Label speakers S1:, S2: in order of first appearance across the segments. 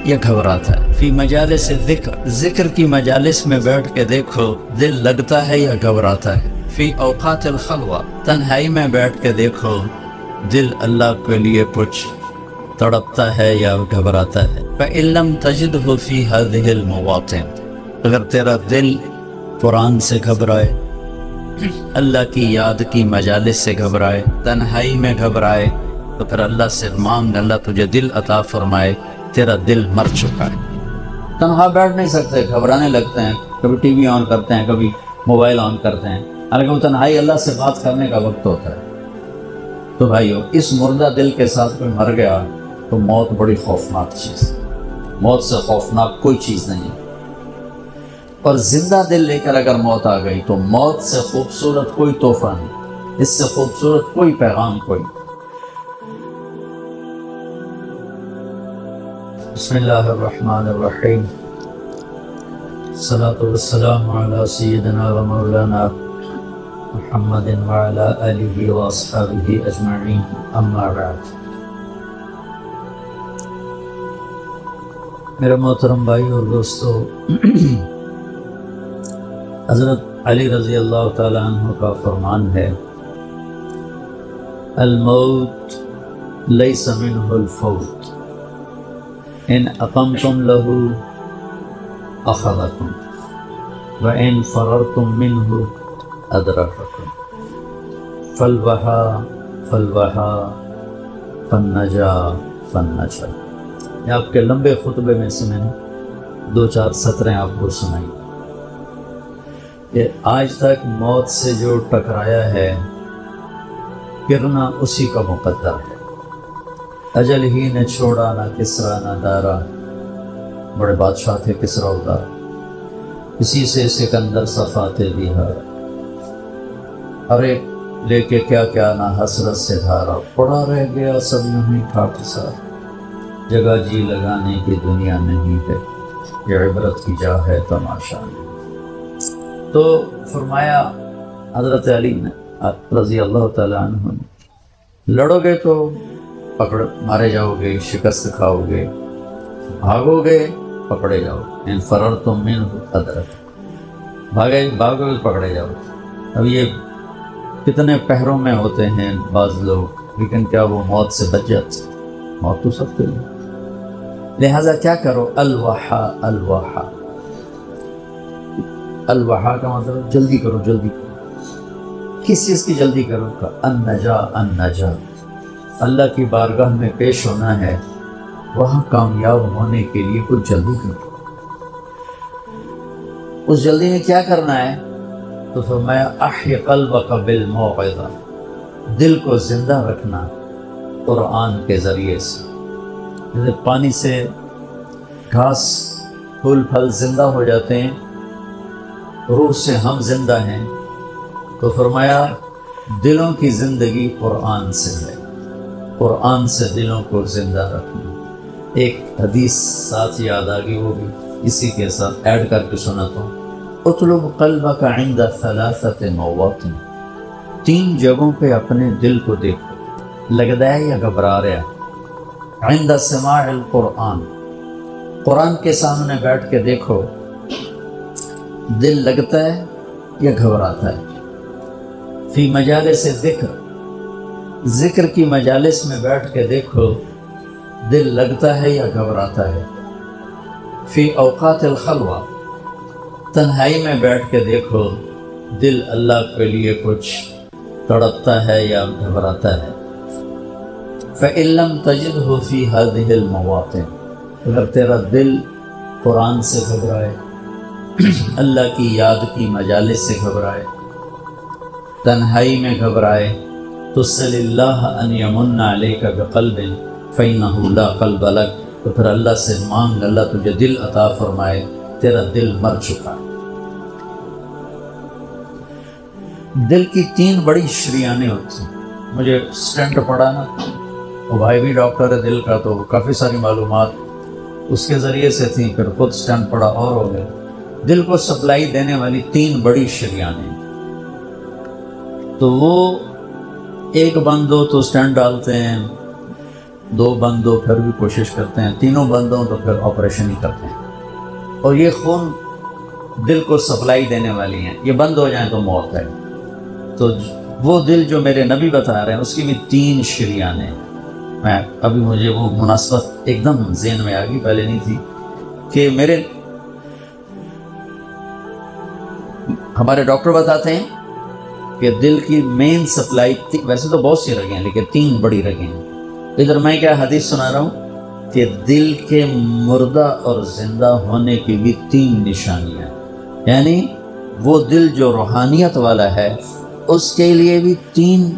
S1: یہ گھبراتا ہے. فی مجالس ذکر، ذکر کی مجالس میں بیٹھ کے دیکھو دل لگتا ہے یا گھبراتا ہے. فی اوقات الخلوہ، تنہائی میں بیٹھ کے دیکھو دل اللہ کے لیے کچھ تڑپتا ہے یا گھبراتا ہے. فإن لم تجدہ فی ہذہ المواطن، اگر تیرا دل قرآن سے گھبرائے، اللہ کی یاد کی مجالس سے گھبرائے، تنہائی میں گھبرائے، تو پھر اللہ سے مانگ، اللہ تجھے دل عطا فرمائے. تیرا دل مر چکا ہے. تنہا بیٹھ نہیں سکتے، گھبرانے لگتے ہیں، کبھی ٹی وی آن کرتے ہیں، کبھی موبائل آن کرتے ہیں، حالانکہ وہ تنہائی اللہ سے بات کرنے کا وقت ہوتا ہے. تو بھائیو، اس مردہ دل کے ساتھ کوئی مر گیا تو موت بڑی خوفناک چیز ہے. موت سے خوفناک کوئی چیز نہیں ہے. اور زندہ دل لے کر اگر موت آ گئی تو موت سے خوبصورت کوئی تحفہ نہیں، اس سے خوبصورت کوئی پیغام کوئی. بسم اللہ الرحمن الرحیم. الصلاۃ والسلام علی سیدنا و مولانا محمد وعلی آلہ واصحابہ اجمعین، اما بعد. میرے محترم بھائی اور دوستو، حضرت علی رضی اللہ تعالی عنہ کا فرمان ہے، الموت لیس منہ الفوت، ان اقمتم لہ اخذکم وان فررتم منہ ادرککم، فالوہا فالوہا فالنجا فالنجا. یہ آپ کے لمبے خطبے میں سے میں نے 2-4 سطریں آپ کو سنائی. کہ آج تک موت سے جو ٹکرایا ہے، گرنا اسی کا مقدر ہے. اجل ہی نے چھوڑا نہ کسرا نہ دارا، بڑے بادشاہ تھے کسرا و دارا، اسی سے سکندر صفاتے دیہا، ارے لے کے کیا کیا نہ حسرت سے دھارا، پڑا رہ گیا سب یوں ہی ٹھاٹ سا، جگہ جی لگانے کی دنیا نہیں ہے، یہ عبرت کی جا ہے تماشا. تو فرمایا حضرت علی نے رضی اللہ تعالیٰ عنہ نے، لڑو گے تو پکڑ مارے جاؤ گے، شکست کھاؤ گے، بھاگو گے پکڑے جاؤ گے، ان فررتم منہ ادرک، بھاگو گے پکڑے جاؤ گے. اب یہ کتنے پہروں میں ہوتے ہیں بعض لوگ، لیکن کیا وہ موت سے بچ جاتے؟ موت تو سب کے لیے. لہذا کیا کرو، الوحا الوحا. الوحا کا مطلب جلدی کرو، جلدی کرو. کس چیز کی جلدی کرو؟ کا النجا النجا، اللہ کی بارگاہ میں پیش ہونا ہے، وہاں کامیاب ہونے کے لیے کچھ جلدی کرو. اس جلدی میں کیا کرنا ہے؟ تو فرمایا احی قلبک بالموعظہ، دل کو زندہ رکھنا قرآن کے ذریعے سے. جیسے پانی سے گھاس پھول پھل زندہ ہو جاتے ہیں، روح سے ہم زندہ ہیں، تو فرمایا دلوں کی زندگی قرآن سے ہے، قرآن سے دلوں کو زندہ رکھنا. ایک حدیث ساتھ یاد آ گئی، وہ بھی اسی کے ساتھ ایڈ کر کے سناتا ہوں. اطلب قلبک عند 3 مواطن، 3 جگہوں پہ اپنے دل کو دیکھو، لگتا ہے یا گھبرا رہا ہے. عند سماع القرآن، قرآن کے سامنے بیٹھ کے دیکھو دل لگتا ہے یا گھبراتا ہے. فی مجالس ذکر، ذکر کی مجالس میں بیٹھ کے دیکھو دل لگتا ہے یا گھبراتا ہے. فی اوقات الخلوہ، تنہائی میں بیٹھ کے دیکھو دل اللہ کے لیے کچھ تڑپتا ہے یا گھبراتا ہے. فإن لم تجدہ فی ہذہ المواطن، اگر تیرا دل قرآن سے گھبرائے، اللہ کی یاد کی مجالس سے گھبرائے، تنہائی میں گھبرائے، تو سل اللہ ان یمن علیک بقلب فإنہ لا قلب لک، تو پھر اللہ سے مانگ اللہ تجھے دل عطا فرمائے، تیرا دل مر چکا. دل کی 3 بڑی شریانیں ہوتی ہیں. مجھے سٹنٹ پڑا نا، وہ بھائی بھی ڈاکٹر ہے دل کا، تو کافی ساری معلومات اس کے ذریعے سے تھیں، پھر خود سٹنٹ پڑا اور ہو گئے. دل کو سپلائی دینے والی 3 بڑی شریانیں، تو وہ ایک بند ہو تو سٹنٹ ڈالتے ہیں، 2 بند ہو پھر بھی کوشش کرتے ہیں، 3 بند ہوں تو پھر آپریشن ہی کرتے ہیں۔ اور یہ خون دل کو سپلائی دینے والی ہیں، یہ بند ہو جائیں تو موت ہے۔ تو وہ دل جو میرے نبی بتا رہے ہیں اس کی بھی 3 شریان ہیں۔ میں ابھی مجھے وہ مناسبت ایک دم ذہن میں آ گئی، پہلے نہیں تھی، کہ ہمارے ڈاکٹر بتاتے ہیں کہ دل کی مین سپلائی، ویسے تو بہت سی رگیں ہیں لیکن 3 بڑی رگیں ہیں۔ ادھر میں کیا حدیث سنا رہا ہوں کہ دل کے مردہ اور زندہ ہونے کی بھی 3 نشانیاں، یعنی وہ دل جو روحانیت والا ہے اس کے لیے بھی 3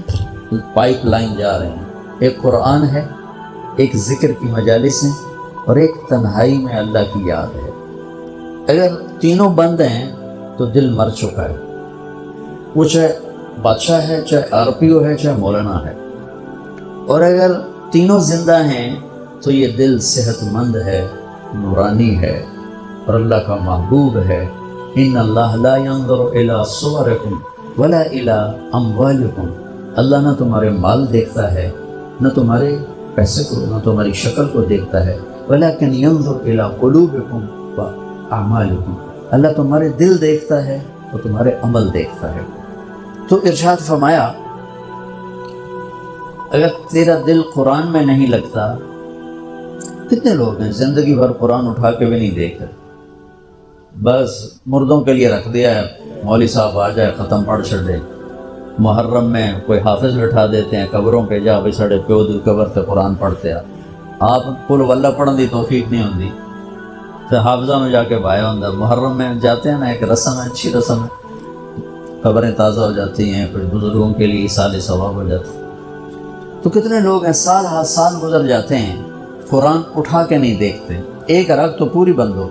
S1: پائپ لائن جا رہے ہیں۔ ایک قرآن ہے، ایک ذکر کی مجالس ہیں، اور ایک تنہائی میں اللہ کی یاد ہے۔ اگر تینوں بند ہیں تو دل مر چکا ہے، وہ چاہے بادشاہ ہے، چاہے RPO ہے، چاہے مولانا ہے۔ اور اگر تینوں زندہ ہیں تو یہ دل صحت مند ہے، نورانی ہے، اور اللہ کا محبوب ہے۔ ان اللہ لا ينظر الى صورکم ولا الى اموالکم، اللہ نہ تمہارے مال دیکھتا ہے، نہ تمہارے پیسے کو، نہ تمہاری شکل کو دیکھتا ہے، ولکن ينظر الى قلوبکم واعمالکم، اللہ تمہارے دل دیکھتا ہے اور تمہارے عمل دیکھتا ہے۔ تو ارشاد فرمایا اگر تیرا دل قرآن میں نہیں لگتا، کتنے لوگ ہیں زندگی بھر قرآن اٹھا کے بھی نہیں دیکھ رہے، بس مردوں کے لیے رکھ دیا ہے، مولوی صاحب آ جائے ختم پڑھ چھڑے۔ محرم میں کوئی حافظ بٹھا دیتے ہیں قبروں پہ، جا بھی ساڑے پیو دی قبر تے قرآن پڑھتے ہیں۔ آپ قل واللہ پڑھن دی توفیق نہیں ہوندی تو حافظہ میں جا کے بایا ہوندہ۔ محرم میں جاتے ہیں نا، ایک رسم ہے، اچھی رسم ہے، قبریں تازہ ہو جاتی ہیں، کچھ بزرگوں کے لیے ایصال ثواب ہو جاتی ہے۔ تو کتنے لوگ ہیں سال ہر سال گزر جاتے ہیں، قرآن اٹھا کے نہیں دیکھتے، ایک رگ تو پوری بند ہو،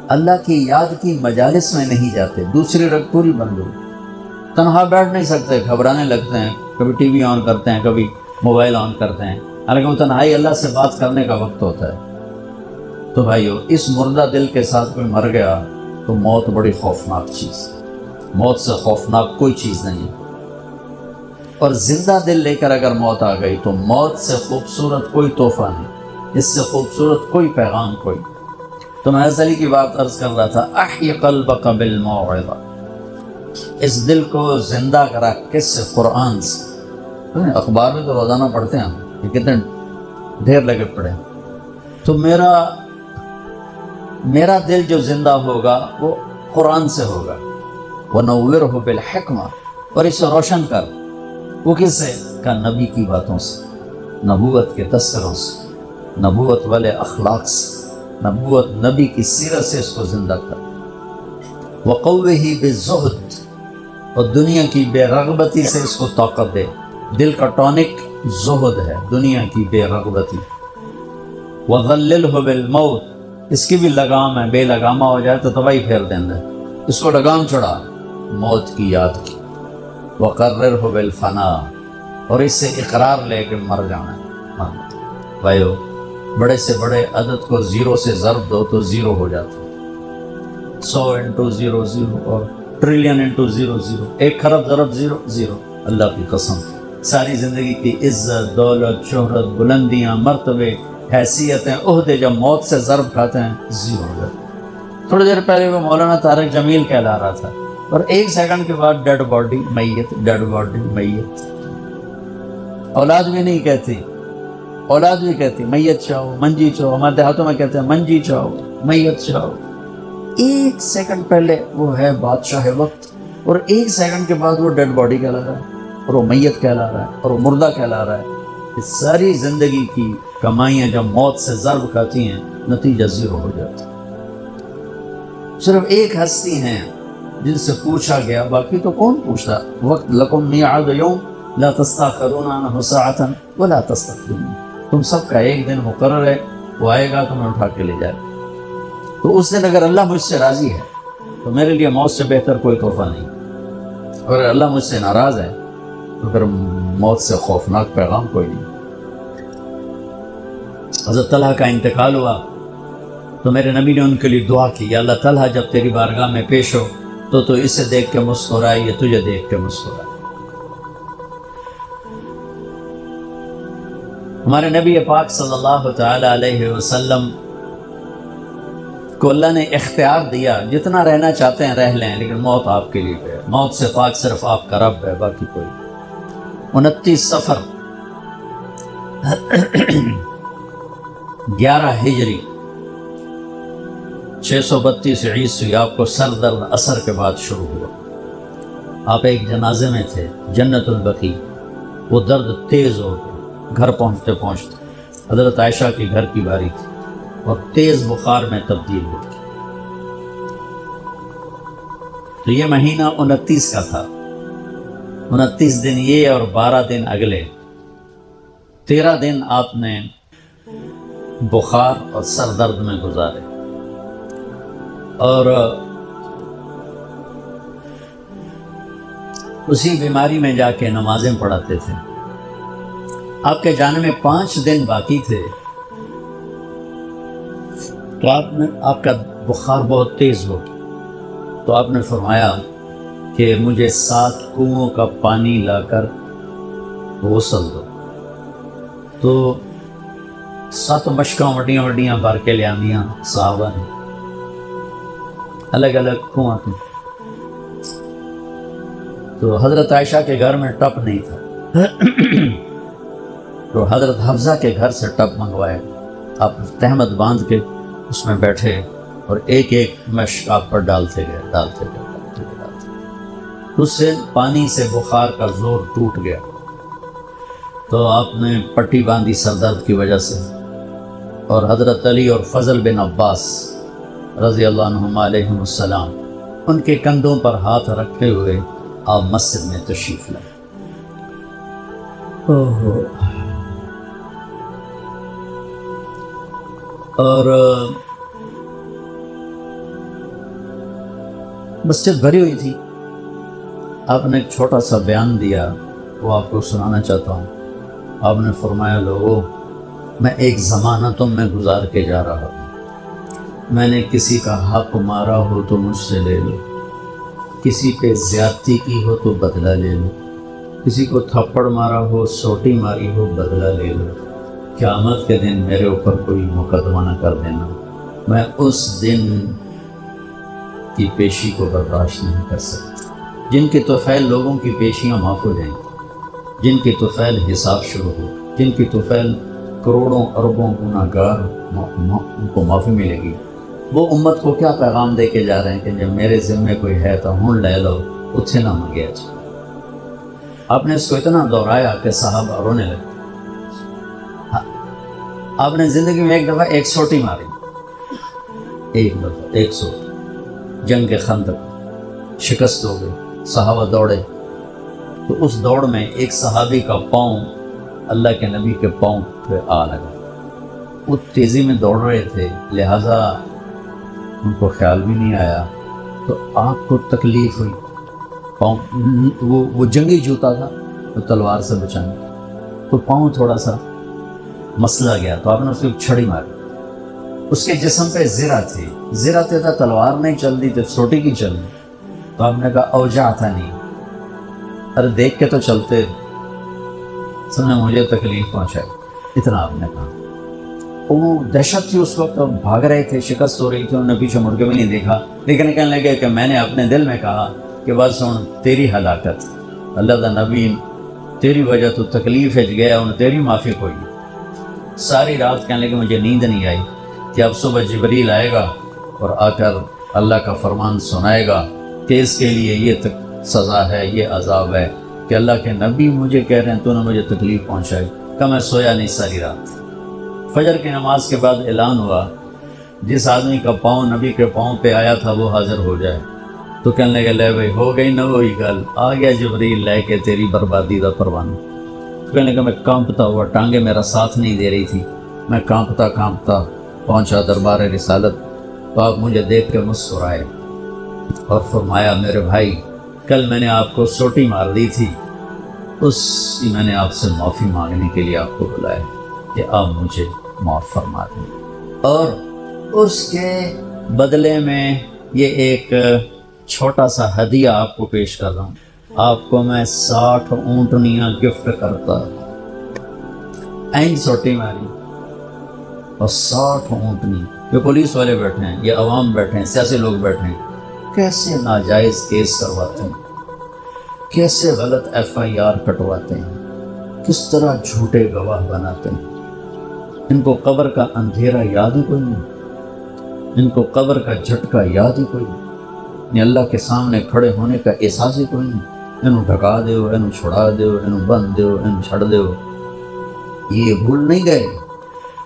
S1: اللہ کی یاد کی مجالس میں نہیں جاتے، دوسری رگ پوری بند ہو، تنہا بیٹھ نہیں سکتے، گھبرانے لگتے ہیں، کبھی ٹی وی آن کرتے ہیں، کبھی موبائل آن کرتے ہیں، حالانکہ وہ تنہائی اللہ سے بات کرنے کا وقت ہوتا ہے۔ تو بھائیو، اس مردہ دل کے ساتھ کوئی مر گیا تو موت بڑی خوفناک چیز ہے، موت سے خوفناک کوئی چیز نہیں ہے۔ اور زندہ دل لے کر اگر موت آ گئی تو موت سے خوبصورت کوئی تحفہ نہیں، اس سے خوبصورت کوئی پیغام کوئی۔ تو میں علی کی بات عرض کر رہا تھا، احی قلبک بالموعظہ، اس دل کو زندہ کرا کس سے؟ قرآن سے۔ اخبار میں تو روزانہ پڑھتے ہیں ہم، یہ کتنے ڈھیر لگے پڑے۔ تو میرا دل جو زندہ ہوگا وہ قرآن سے ہوگا، وَنَوِّرْهُ بِالْحِکْمَةِ، اور اسے روشن کر، وہ کس سے؟ کا نبی کی باتوں سے، نبوت کے تذکروں سے، نبوت والے اخلاق سے، نبوت نبی کی سیرت سے اس کو زندہ کر۔ وَقَوِّهِ بِالزُّهْدِ، اور دنیا کی بے رغبتی سے اس کو طاقت دے۔ دل کا ٹونک زہد ہے، دنیا کی بے رغبتی۔ وَظَلِّلْهُ بِالْمَوْتِ، اس کی بھی لگام ہے، بے لگامہ ہو جائے تو تباہی پھیر دینا ہے، اس کو لگام چڑھا موت کی یاد کی۔ وَقَرِّرْهُ بِالْفَنَاءِ، اور اس سے اقرار لے کے مر جانا ہے۔ بھائیو، بڑے سے بڑے عدد کو 0 سے ضرب دو تو 0 ہو جاتا ہے، 100 انٹو 0 0، اور ٹریلین انٹو 0 0، 1 خرب ضرب 0 0۔ اللہ کی قسم، ساری زندگی کی عزت، دولت، شہرت، بلندیاں، مرتبے، حیثیتیں، عہدے جب موت سے ضرب کھاتے ہیں 0 ہو جاتے ہیں۔ تھوڑی دیر پہلے وہ مولانا طارق جمیل کہلا رہا تھا، اور 1 سیکنڈ کے بعد ڈیڈ باڈی میت، ڈیڈ باڈی میت۔ اولاد بھی نہیں کہتی، اولاد بھی کہتی میت چاہو، منجی چاہو، ہمارے دیہاتوں میں کہتے ہیں منجی چاہو، میت چاہو۔ 1 سیکنڈ پہلے وہ ہے بادشاہ وقت، اور 1 سیکنڈ کے بعد وہ ڈیڈ باڈی کہلا رہا ہے، اور وہ میت کہلا رہا ہے، اور وہ مردہ کہلا رہا ہے۔ اس ساری زندگی کی کمائیاں جب موت سے ضرب کھاتی ہیں نتیجہ 0 ہو جاتا ہے۔ صرف ایک ہستی ہیں جن سے پوچھا گیا، باقی تو کون پوچھتا؟ وقت لکم میعاد یوم لا تستاخرون عنہ ساعۃ ولا تستقدمون، تم سب کا ایک دن مقرر ہے، وہ آئے گا تمہیں اٹھا کے لے جائے گا۔ تو اس دن اگر اللہ مجھ سے راضی ہے تو میرے لیے موت سے بہتر کوئی تحفہ نہیں، اور اگر اللہ مجھ سے ناراض ہے تو پھر موت سے خوفناک پیغام کوئی نہیں۔ حضرت طلحہ کا انتقال ہوا تو میرے نبی نے ان کے لیے دعا کی، یا اللہ طلحہ جب تیری بارگاہ میں پیش ہو تو اسے دیکھ کے مسکرائے، یہ تجھے دیکھ کے مسکرائے۔ ہمارے نبی پاک صلی اللہ تعالی علیہ وسلم کو اللہ نے اختیار دیا، جتنا رہنا چاہتے ہیں رہ لیں، لیکن موت آپ کے لیے ہے، موت سے پاک صرف آپ کا رب ہے، باقی کوئی نہیں۔ 29 صفر 11 ہجری 632 عیسوی آپ کو سر درد اثر کے بعد شروع ہوا۔ آپ ایک جنازے میں تھے جنت البقیع، وہ درد تیز ہو گیا، گھر پہنچتے پہنچتے حضرت عائشہ کے گھر کی باری تھی اور تیز بخار میں تبدیل ہو گئی۔ تو یہ مہینہ 29 کا تھا، 29 دن یہ اور 12 دن اگلے، 13 دن آپ نے بخار اور سر درد میں گزارے، اور اسی بیماری میں جا کے نمازیں پڑھاتے تھے۔ آپ کے جانے میں 5 دن باقی تھے تو آپ کا بخار بہت تیز ہو گیا، تو آپ نے فرمایا کہ مجھے 7 کنووں کا پانی لا کر غسل دو۔ تو 7 مشکاں وڈیاں وڈیاں بھر کے لے آندیاں صحابہ نے، الگ الگ کنواں تھے۔ تو حضرت عائشہ کے گھر میں ٹپ نہیں تھا، تو حضرت حفصہ کے گھر سے ٹپ منگوائے، آپ تہمت باندھ کے اس میں بیٹھے اور ایک ایک مشک آپ پر ڈالتے گئے۔ اس سے پانی سے بخار کا زور ٹوٹ گیا، تو آپ نے پٹی باندھی سر درد کی وجہ سے، اور حضرت علی اور فضل بن عباس رضی اللہ عنہما علیہم السلام ان کے کندھوں پر ہاتھ رکھتے ہوئے آپ مسجد میں تشریف لائے۔ اور مسجد بھری ہوئی تھی۔ آپ نے ایک چھوٹا سا بیان دیا، وہ آپ کو سنانا چاہتا ہوں۔ آپ نے فرمایا، لوگوں، میں ایک زمانہ تم میں گزار کے جا رہا ہوں، میں نے کسی کا حق مارا ہو تو مجھ سے لے لو، کسی پہ زیادتی کی ہو تو بدلہ لے لو، کسی کو تھپڑ مارا ہو، سوٹی ماری ہو، بدلہ لے لو، قیامت کے دن میرے اوپر کوئی مقدمہ نہ کر دینا، میں اس دن کی پیشی کو برداشت نہیں کر سکتا۔ جن کی طفیل لوگوں کی پیشیاں معاف ہو جائیں گی، جن کی طفیل حساب شروع ہو، جن کی طفیل کروڑوں اربوں گناہ گار ان کو معافی ملے گی، وہ امت کو کیا پیغام دے کے جا رہے ہیں کہ جب میرے ذمے کوئی ہے تو ہون لے لو، اتھے نہ منگیا جائے۔ آپ نے اس کو اتنا دہرایا کہ صحابہ رونے لگے۔ آپ نے زندگی میں ایک دفعہ 1 سوٹی ماری، ایک دفعہ 1 سوٹی، جنگ خندق، شکست ہو گئی، صحابہ دوڑے، تو اس دوڑ میں ایک صحابی کا پاؤں اللہ کے نبی کے پاؤں پہ آ لگا۔ وہ تیزی میں دوڑ رہے تھے، لہٰذا ان کو خیال بھی نہیں آیا، تو آپ کو تکلیف ہوئی۔ پاؤں وہ جنگی جوتا تھا تو تلوار سے بچانے، تو پاؤں تھوڑا سا مسلا گیا، تو آپ نے اس کو چھڑی ماری۔ اس کے جسم پہ زرہ تھی، زرہ تھا، تلوار نہیں چل رہی تھی، سوٹی کی چل رہی، تو آپ نے کہا اوجا تھا نہیں، ارے دیکھ کے تو چلتے، سب نے مجھے تکلیف پہنچائی، اتنا آپ نے کہا۔ وہ دہشت تھی اس وقت، بھاگ رہے تھے، شکست ہو رہی تھی، انہوں نے پیچھے مڑ کے بھی نہیں دیکھا، لیکن کہنے لگے کہ میں نے اپنے دل میں کہا کہ بس سن تیری ہلاکت، اللہ دا نبی تیری وجہ تو تکلیف ہے گیا، انہیں تیری معافی کوئی نہیں۔ ساری رات کہنے لگے مجھے نیند نہیں آئی کہ اب صبح جبریل آئے گا اور آ کر اللہ کا فرمان سنائے گا کہ اس کے لیے یہ سزا ہے، یہ عذاب ہے، کہ اللہ کے نبی مجھے کہہ رہے ہیں تو نے مجھے تکلیف پہنچائی۔ کہ میں سویا نہیں ساری رات۔ فجر کی نماز کے بعد اعلان ہوا جس آدمی کا پاؤں نبی کے پاؤں پہ آیا تھا وہ حاضر ہو جائے، تو کہنے لگے لے بھائی ہو گئی نہ ہوئی گل، آ گیا جبریل لے کے تیری بربادی دا پروانہ۔ تو کہنے لگا میں کانپتا ہوا، ٹانگیں میرا ساتھ نہیں دے رہی تھی، میں کانپتا پہنچا دربار رسالت، تو آپ مجھے دیکھ کے مسکرائے اور فرمایا میرے بھائی کل میں نے آپ کو سوٹی مار دی تھی، اس کی میں نے آپ سے معافی مانگنے کے لیے آپ کو بلایا کہ آپ مجھے معاف فرما دیں، اور اس کے بدلے میں یہ ایک چھوٹا سا ہدیہ آپ کو پیش کر رہا ہوں، آپ کو میں 60 اونٹنیاں گفٹ کرتا۔ این سوٹی ماری اور 60 اونٹنی، یہ پولیس والے بیٹھے ہیں، یہ عوام بیٹھے ہیں، سیاسی لوگ بیٹھے ہیں، کیسے ناجائز کیس کرواتے ہیں، کیسے غلط FIR کٹواتے ہیں، کس طرح جھوٹے گواہ بناتے ہیں۔ ان کو قبر کا اندھیرا یاد ہی کوئی نہیں، ان کو قبر کا جھٹکا یاد ہی کوئی نہیں، اللہ کے سامنے کھڑے ہونے کا احساس ہی کوئی نہیں۔ انہوں ڈھکا دیو، انہوں چھڑا دیو، انہوں بند دیو، انہوں چھڑ دیو۔ یہ بھول نہیں گئے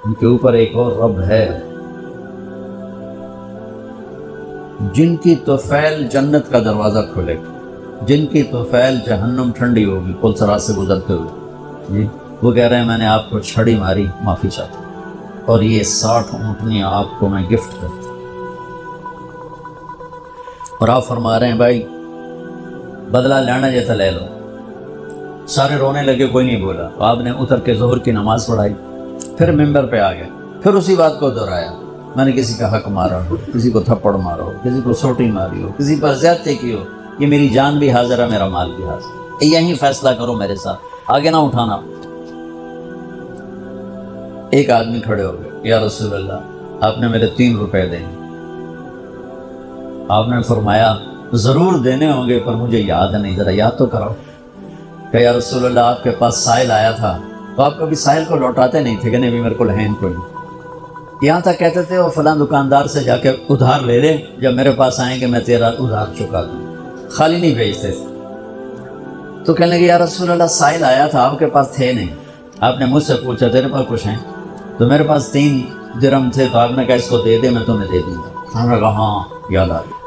S1: ان کے اوپر ایک اور رب ہے جن کی طفیل جنت کا دروازہ کھولے گا، جن کی طفیل جہنم ٹھنڈی ہوگی پلسرات سے گزرتے ہوئے۔ جی وہ کہہ رہے ہیں میں نے آپ کو چھڑی ماری، معافی چاہتا ہوں، اور یہ 60 اونٹنیاں آپ کو میں گفٹ کرتا ہوں۔ اور آپ فرما رہے ہیں بھائی بدلہ لینا جیسا لے لو۔ سارے رونے لگے، کوئی نہیں بولا۔ آپ نے اتر کے ظہر کی نماز پڑھائی، پھر ممبر پہ آ گئے، پھر اسی بات کو دہرایا، میں نے کسی کا حق مارا ہو، کسی کو تھپڑ مارا ہو، کسی کو سوٹی ماری ہو، کسی پر زیادتی کی ہو، یہ میری جان بھی حاضر ہے، میرا مال بھی حاضر ہے، یہی فیصلہ کرو میرے ساتھ، آگے نہ اٹھانا۔ ایک آدمی کھڑے ہو گئے، یا رسول اللہ آپ نے میرے 3 روپے دیں۔ آپ نے فرمایا ضرور دینے ہوں گے پر مجھے یاد نہیں، ذرا یاد تو کرو۔ کہ یا رسول اللہ آپ کے پاس سائل آیا تھا تو آپ کبھی سائل کو لوٹاتے نہیں تھے کہ نہیں میرے کو ہے کوئی، یہاں تک کہتے تھے وہ فلاں دکاندار سے جا کے ادھار لے لے، جب میرے پاس آئیں گے میں تیرا ادھار چکا دوں، خالی نہیں بھیجتے تھے۔ تو کہنے لگے یا رسول اللہ سائل آیا تھا آپ کے پاس تھے نہیں، آپ نے مجھ سے پوچھا تیرے پاس کچھ ہیں؟ تو میرے پاس 3 درہم تھے، تو آپ نے کہا اس کو دے دے میں تمہیں دے دوں گا۔ ہم نے کہا ہاں یاد آ گیا۔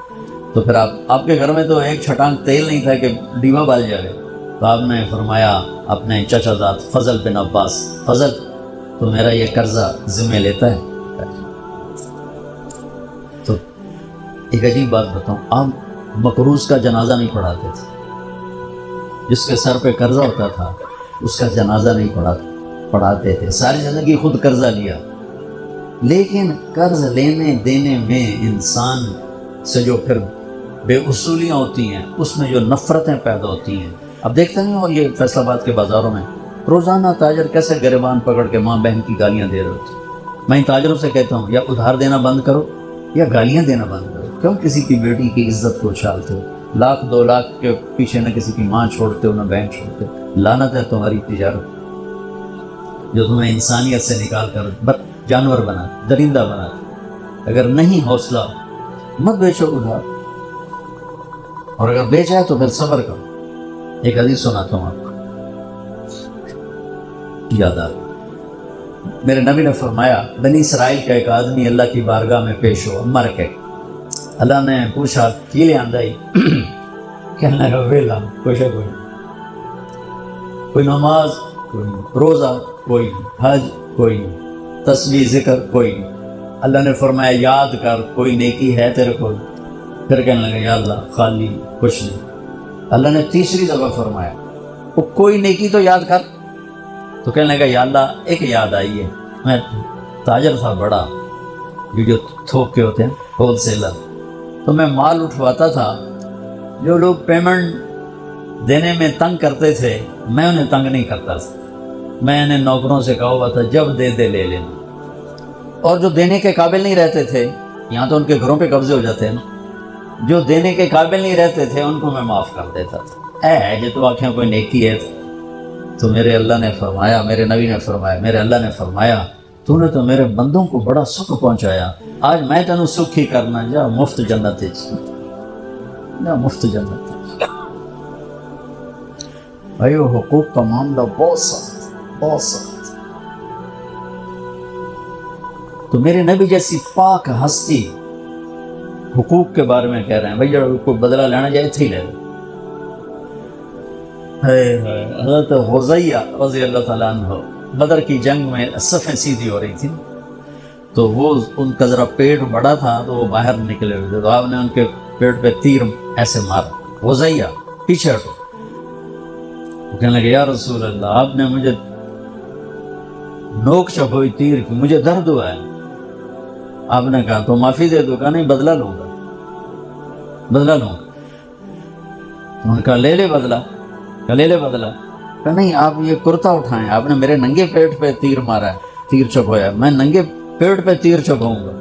S1: تو پھر آپ کے گھر میں تو ایک چھٹانگ تیل نہیں تھا کہ ڈیوا بال جائے، تو آپ نے فرمایا اپنے چچا زاد فضل بن عباس، فضل تو میرا یہ قرضہ ذمہ لیتا ہے؟ تو ایک عجیب بات بتاؤں، آپ مقروض کا جنازہ نہیں پڑھاتے تھے، جس کے سر پہ قرضہ ہوتا تھا اس کا جنازہ نہیں پڑھاتے تھے، ساری زندگی خود قرضہ لیا۔ لیکن قرض لینے دینے میں انسان سے جو پھر بے اصولیاں ہوتی ہیں، اس میں جو نفرتیں پیدا ہوتی ہیں، اب دیکھتے نہیں ہو یہ فیصل آباد کے بازاروں میں روزانہ تاجر کیسے گریبان پکڑ کے ماں بہن کی گالیاں دے رہے ہوتے۔ میں تاجروں سے کہتا ہوں یا ادھار دینا بند کرو یا گالیاں دینا بند کرو، کیوں کسی کی بیٹی کی عزت کو اچھالتے ہو؟ 1,00,000 2 لاکھ کے پیچھے نہ کسی کی ماں چھوڑتے ہو نہ بہن چھوڑتے ہو۔ لعنت ہے تمہاری تجارت جو تمہیں انسانیت سے نکال کر جانور بنا، درندہ بنا۔ اگر نہیں حوصلہ مت بیچو ادھار، اور اگر بیچا ہے تو پھر صبر کرو۔ ایک حدیث سناتا ہوں آپ کو، یاد آ گئی۔ میرے نبی نے فرمایا بنی اسرائیل کا ایک آدمی اللہ کی بارگاہ میں پیش ہو، مر کے اللہ نے پوچھا کی لے آندائی؟ کہنے لگا ویلا کچھ ہے کوئی نماز کوئی نہیں، روزہ کوئی نہیں، حج کوئی نہیں، تسبیح ذکر کوئی نہیں۔ اللہ نے فرمایا یاد کر کوئی نیکی ہے تیرے کو؟ پھر کہنے لگا یا اللہ خالی کچھ نہیں۔ اللہ نے تیسری دفعہ فرمایا وہ کوئی نیکی تو یاد کر۔ تو کہنے لگا یا اللہ ایک یاد آئی ہے، میں تاجر تھا بڑا، جو تھوک کے ہوتے ہیں ہول سیلر، تو میں مال اٹھواتا تھا، جو لوگ پیمنٹ دینے میں تنگ کرتے تھے میں انہیں تنگ نہیں کرتا تھا، میں انہیں نوکروں سے کہا ہوا تھا جب دے دے لے لینا، اور جو دینے کے قابل نہیں رہتے تھے یہاں تو ان کے گھروں پہ قبضے ہو جاتے ہیں نا، جو دینے کے قابل نہیں رہتے تھے ان کو میں معاف کر دیتا تھا۔ جو تو آنکھیں کوئی نیکی ہے تو میرے اللہ نے فرمایا، میرے نبی نے فرمایا، میرے اللہ نے فرمایا تو نے تو میرے بندوں کو بڑا سکھ پہنچایا، آج میں تینوں سکھ ہی کرنا، جا مفت جنت ہے، جا مفت جنت ہے۔ بھائیو حقوق کا معاملہ بہت سخت، بہت سخت۔ تو میرے نبی جیسی پاک ہستی حقوق کے بارے میں کہہ رہے ہیں بھائی جب کوئی بدلہ لینا جائے تھے ہی لے لو۔ حضرت غزیہ رضی اللہ تعالیٰ عنہ بدر کی جنگ میں صفیں سیدھی ہو رہی تھی، تو وہ ان کا ذرا پیٹ بڑا تھا تو وہ باہر نکلے ہوئے تھے، تو آپ نے ان کے پیٹ پہ تیر ایسے مارا، غزیہ پیچھے ہٹو۔ وہ کہنے لگے یا رسول اللہ آپ نے مجھے نوک چپ ہوئی تیر کی، مجھے درد ہوا ہے۔ آپ نے کہا تو معافی دے دو، کہا نہیں بدلہ لوں گا، بدلہ لوں گا۔ انہوں نے کہا لے لے بدلہ، کہا لے لے بدلہ۔ کہ نہیں آپ یہ کرتا اٹھائیں، آپ نے میرے ننگے پیٹ پہ تیر مارا ہے، تیر چبھویا، میں ننگے پیٹ پہ تیر چبھاؤں گا۔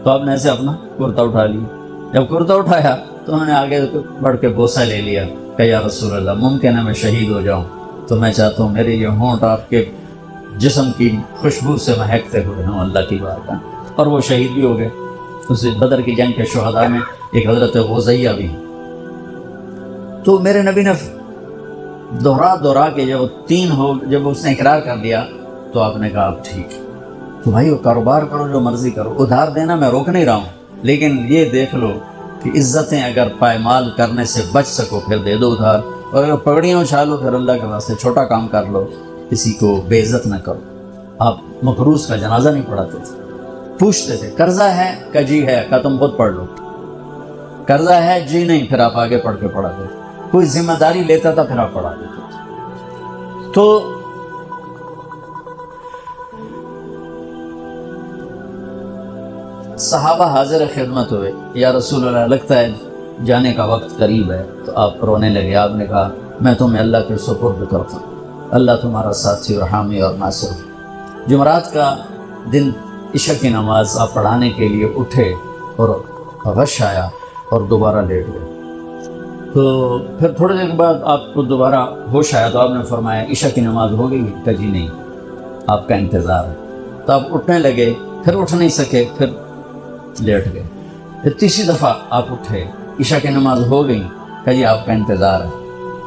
S1: تو آپ نے ایسے اپنا کرتا اٹھا لیا۔ جب کرتا اٹھایا تو انہوں نے آگے بڑھ کے بوسہ لے لیا کہ یا رسول اللہ ممکن ہے میں شہید ہو جاؤں، تو میں چاہتا ہوں میرے یہ ہونٹ آپ کے جسم کی خوشبو سے مہکتے ہوئے ہوں اللہ کی بات ہے۔ اور وہ شہید بھی ہو گئے۔ اس بدر کی جنگ کے شہداء میں ایک حضرت غزیہ بھی۔ تو میرے نبی نے دوہرا کے جب اس نے اقرار کر دیا تو آپ نے کہا اب ٹھیک، تو بھائی وہ کاروبار کرو جو مرضی کرو، ادھار دینا میں روک نہیں رہا ہوں، لیکن یہ دیکھ لو کہ عزتیں اگر پائمال کرنے سے بچ سکو پھر دے دو ادھار، اور اگر پگڑیاں اچھالو پھر اللہ کے واسطے چھوٹا کام کر لو، کسی کو بے عزت نہ کرو۔ آپ مقروض کا جنازہ نہیں پڑھاتے تھے، پوچھتے تھے قرضہ ہے کہ جی ہے، کہ تم خود پڑھ لو، قرضہ ہے جی نہیں، پھر آپ آگے پڑھ کے پڑھاتے تھے، کوئی ذمہ داری لیتا تھا پھر آپ پڑھا دیتے تھے۔ تو صحابہ حاضر خدمت ہوئے، یا رسول اللہ لگتا ہے جانے کا وقت قریب ہے، تو آپ رونے لگے۔ آپ نے کہا میں تمہیں اللہ کے سپرد کرتا ہوں، اللہ تمہارا ساتھی اور حامی اور ناصر۔ جمعرات کا دن عشاء کی نماز آپ پڑھانے کے لیے اٹھے اور غش آیا اور دوبارہ لیٹ گئے۔ تو پھر تھوڑے دیر بعد آپ کو دوبارہ ہوش آیا تو آپ نے فرمایا عشاء کی نماز ہو گئی؟ کہ جی نہیں، آپ کا انتظار ہے۔ تو آپ اٹھنے لگے، پھر اٹھ نہیں سکے، پھر لیٹ گئے۔ پھر تیسری دفعہ آپ اٹھے، عشاء کی نماز ہو گئی؟ کہ جی آپ کا انتظار ہے۔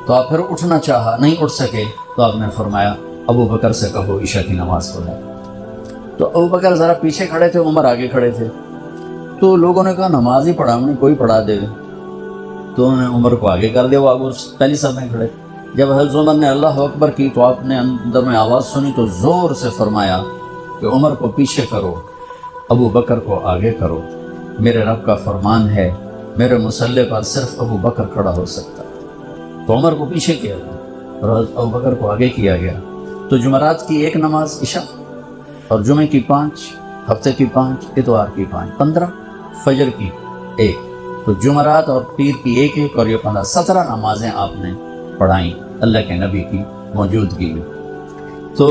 S1: تو آپ پھر اٹھنا چاہا، نہیں اٹھ سکے، تو آپ نے فرمایا ابو بکر سے کہو عشاء کی نماز پڑھائے۔ تو ابو بکر ذرا پیچھے کھڑے تھے، عمر آگے کھڑے تھے۔ تو لوگوں نے کہا نماز ہی پڑھا، انہیں کوئی پڑھا دے۔ تو انہوں نے عمر کو آگے کر دیا، وہ آگے پہلی صف میں کھڑے۔ جب حضرت عمر نے اللہ اکبر کی تو آپ نے اندر میں آواز سنی تو زور سے فرمایا کہ عمر کو پیچھے کرو، ابو بکر کو آگے کرو، میرے رب کا فرمان ہے میرے مصلی پر صرف ابو بکر کھڑا ہو سکتا۔ تو عمر کو پیچھے کیا گیا اور ابو بکر کو آگے کیا گیا۔ تو جمعرات کی ایک نماز عشاء، اور جمعے کی 5، ہفتے کی 5، اتوار کی 5، 15، فجر کی 1۔ تو جمعرات اور پیر کی ایک اور یہ 15، 17 نمازیں آپ نے پڑھائیں اللہ کے نبی کی موجودگی میں۔ تو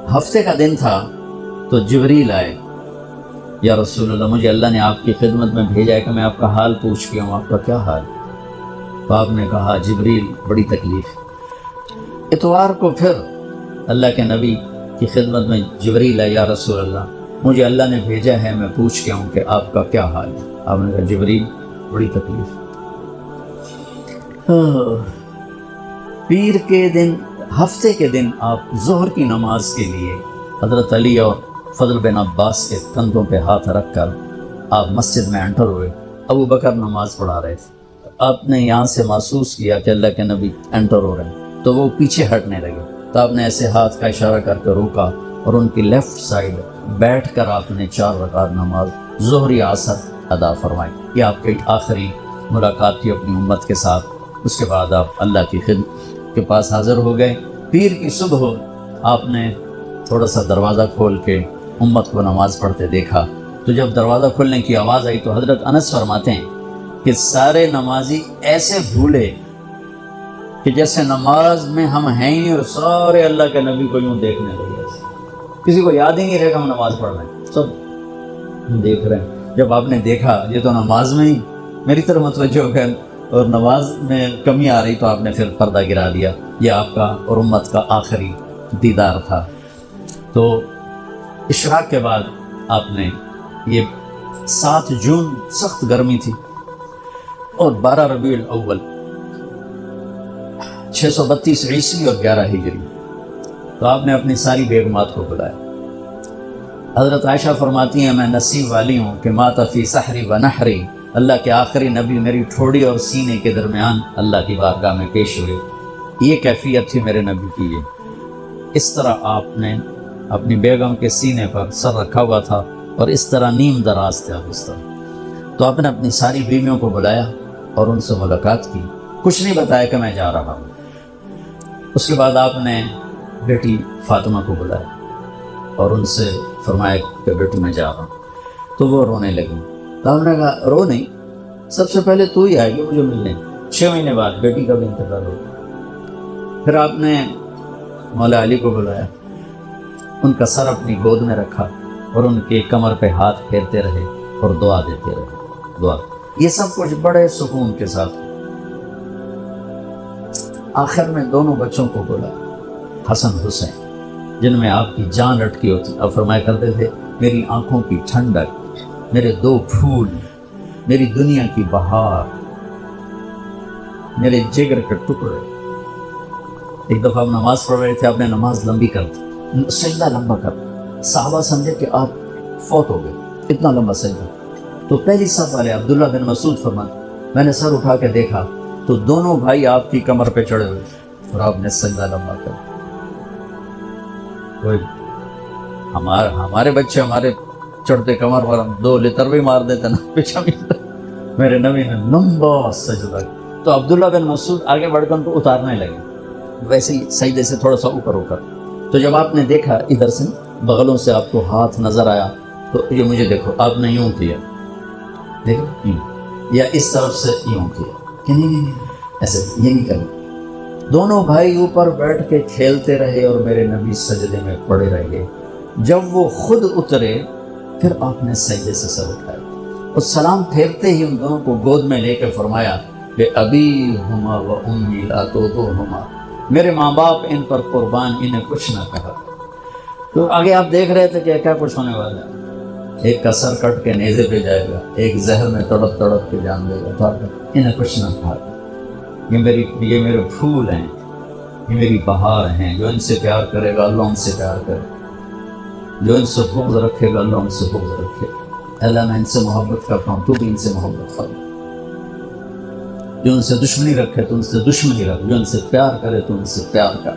S1: ہفتے کا دن تھا تو جبریل آئے، یا رسول اللہ مجھے اللہ نے آپ کی خدمت میں بھیجا ہے کہ میں آپ کا حال پوچھ کے ہوں، آپ کا کیا حال؟ تو آپ نے کہا جبریل بڑی تکلیف۔ اتوار کو پھر اللہ کے نبی کی خدمت میں جبریل آئے، یا رسول اللہ مجھے اللہ نے بھیجا ہے میں پوچھ کے ہوں کہ آپ کا کیا حال ہے؟ آپ نے کہا جبریل بڑی تکلیف۔ پیر کے دن، ہفتے کے دن آپ ظہر کی نماز کے لیے حضرت علی اور فضل بن عباس کے کندھوں پہ ہاتھ رکھ کر آپ مسجد میں انٹر ہوئے۔ ابو بکر نماز پڑھا رہے تھے، آپ نے یہاں سے محسوس کیا کہ اللہ کے نبی انٹر ہو رہے ہیں، تو وہ پیچھے ہٹنے لگے۔ تو آپ نے ایسے ہاتھ کا اشارہ کر کے روکا اور ان کی لیفٹ سائڈ بیٹھ کر آپ نے 4 رکعت نماز ظہری عصر ادا فرمائی۔ یہ آپ کی آخری ملاقات تھی اپنی امت کے ساتھ۔ اس کے بعد آپ اللہ کی خدمت کے پاس حاضر ہو گئے۔ پیر کی صبح آپ نے تھوڑا سا دروازہ کھول کے امت کو نماز پڑھتے دیکھا۔ تو جب دروازہ کھولنے کی آواز آئی تو حضرت انس فرماتے ہیں کہ سارے نمازی ایسے بھولے کہ جیسے نماز میں ہم ہیں ہی، اور سارے اللہ کے نبی کو یوں دیکھنے لگے۔ کسی کو یاد ہی نہیں رہے کہ ہم نماز پڑھ رہے ہیں، سب دیکھ رہے ہیں۔ جب آپ نے دیکھا یہ تو نماز میں ہی میری طرف متوجہ ہو گئے اور نماز میں کمی آ رہی، تو آپ نے پھر پردہ گرا دیا۔ یہ آپ کا اور امت کا آخری دیدار تھا۔ تو اشراق کے بعد آپ نے، یہ 7 جون سخت گرمی تھی اور 12 ربیع الاول 632 عیسوی اور 11 ہجری، تو آپ نے اپنی ساری بیگمات کو بلایا۔ حضرت عائشہ فرماتی ہیں میں نصیب والی ہوں کہ مات فی سحری و نحری، اللہ کے آخری نبی میری ٹھوڑی اور سینے کے درمیان اللہ کی بارگاہ میں پیش ہوئے۔ یہ کیفیت تھی میرے نبی کی۔ یہ اس طرح آپ نے اپنی بیگم کے سینے پر سر رکھا ہوا تھا اور اس طرح نیم دراز تھا اس طرح۔ تو آپ نے اپنی ساری بیویوں کو بلایا اور ان سے ملاقات کی، کچھ نہیں بتایا کہ میں جا رہا ہوں۔ اس کے بعد آپ نے بیٹی فاطمہ کو بلایا اور ان سے فرمایا کہ بیٹی میں جا رہا ہوں۔ تو وہ رونے لگی۔ تو ہم نے کہا رو نہیں، سب سے پہلے تو ہی آئے گی مجھے ملنے، 6 مہینے بعد بیٹی کا بھی انتقال ہو گیا۔ پھر آپ نے مولا علی کو بلایا، ان کا سر اپنی گود میں رکھا اور ان کے کمر پہ ہاتھ پھیرتے رہے اور دعا دیتے رہے، دعا۔ یہ سب کچھ بڑے سکون کے ساتھ۔ آخر میں دونوں بچوں کو بولا، حسن حسین، جن میں آپ کی جان اٹکی ہوتی۔ اب فرمایا کرتے تھے میری آنکھوں کی ٹھنڈک، میرے 2 پھول، میری دنیا کی بہار، میرے جگر کے ٹکڑے۔ ایک دفعہ آپ نماز پڑھ رہے تھے، آپ نے نماز لمبی کر دی، سجدہ لمبا کر دی، صحابہ سمجھے کہ آپ فوت ہو گئے، اتنا لمبا سجدہ۔ تو پہلی صف والے عبداللہ بن مسعود فرماتے میں نے سر اٹھا کے دیکھا تو دونوں بھائی آپ کی کمر پہ چڑھے ہوئے اور آپ نے سجدہ لمبا کر دیا۔ کوئی ہمارے بچے ہمارے چڑھتے کمر پر 2 لتر بھی مار دیتے نا پیچھے، میرے نبی نے لمبا سجدہ کیا۔ تو عبداللہ بن مسعود آگے بڑھ کر ان کو اتارنے لگے، ویسے ہی سجدے سے تھوڑا سا اوپر ہو کر۔ تو جب آپ نے دیکھا ادھر سے بغلوں سے آپ کو ہاتھ نظر آیا تو یہ مجھے دیکھو، آپ نے یوں کیا، دیکھو یوں، یا اس طرف سے یوں کیا کہ نہیں ایسے یہ نہیں کرنا۔ دونوں بھائی اوپر بیٹھ کے کھیلتے رہے اور میرے نبی سجدے میں پڑے رہے۔ جب وہ خود اترے پھر آپ نے سجدے سے سر اٹھایا اور سلام پھیرتے ہی ان دونوں کو گود میں لے کے فرمایا کہ ابی ہما و امی لا تودعہما، میرے ماں باپ ان پر قربان، انہیں کچھ نہ کہا۔ تو آگے آپ دیکھ رہے تھے کہ کیا کچھ ہونے والا ہے۔ ایک کا سر کٹ کے نیزے پہ جائے گا، ایک زہر میں تڑپ تڑپ کے جان دے گا، تو انہیں کچھ نہ کہا۔ یہ میرے پھول ہیں، یہ میری بہار ہیں، جو ان سے پیار کرے گا اللہ ان سے پیار کرے، جو ان سے بغض رکھے گا اللہ ان سے بغض رکھے گا۔ اللہ میں ان سے محبت کرتا ہوں، تو بھی ان سے محبت کر، جو ان سے دشمنی رکھے تو ان سے دشمنی رکھ، جو ان سے پیار کرے تو ان سے پیار کر۔